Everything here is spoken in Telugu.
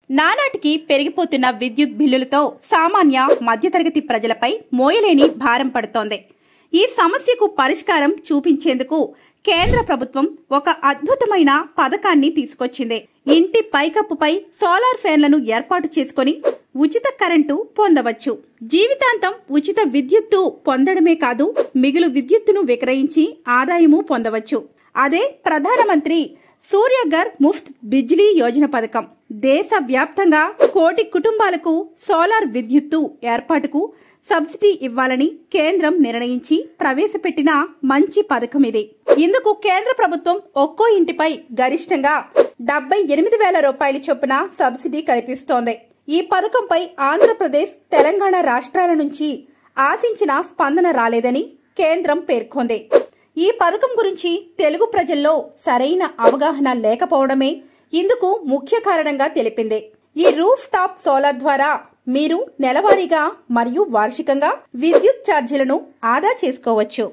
నానాటికి పెరిగిపోతున్న విద్యుత్ బిల్లులతో సామాన్య మధ్యతరగతి ప్రజలపై మోయలేని భారం పడుతోంది. ఈ సమస్యకు పరిష్కారం చూపించేందుకు కేంద్ర ప్రభుత్వం ఒక అద్భుతమైన పథకాన్ని తీసుకొచ్చింది. ఇంటి పైకప్పుపై సోలార్ ఫ్యాన్లను ఏర్పాటు చేసుకుని ఉచిత కరెంటు పొందవచ్చు. జీవితాంతం ఉచిత విద్యుత్తు పొందడమే కాదు, మిగులు విద్యుత్తును విక్రయించి ఆదాయము పొందవచ్చు. అదే ప్రధానమంత్రి సూర్యఘర్ ముఫ్త్ బిజ్లీ యోజన పథకం. దేశ వ్యాప్తంగా 1 కోటి కుటుంబాలకు సోలార్ విద్యుత్తు ఏర్పాటుకు సబ్సిడీ ఇవ్వాలని కేంద్రం నిర్ణయించి ప్రవేశపెట్టిన మంచి పథకం ఇది. ఇందుకు కేంద్ర ప్రభుత్వం ఒక్కో ఇంటిపై గరిష్టంగా 78,000 రూపాయల చొప్పున సబ్సిడీ కల్పిస్తోంది. ఈ పథకంపై ఆంధ్రప్రదేశ్, తెలంగాణ రాష్ట్రాల నుంచి ఆశించిన స్పందన రాలేదని కేంద్రం పేర్కొంది. ఈ పథకం గురించి తెలుగు ప్రజల్లో సరైన అవగాహన లేకపోవడమే ఇందుకు ముఖ్య కారణంగా తెలిపింది. ఈ రూఫ్ టాప్ సోలార్ ద్వారా మీరు నెలవారీగా మరియు వార్షికంగా విద్యుత్ ఛార్జీలను ఆదా చేసుకోవచ్చు.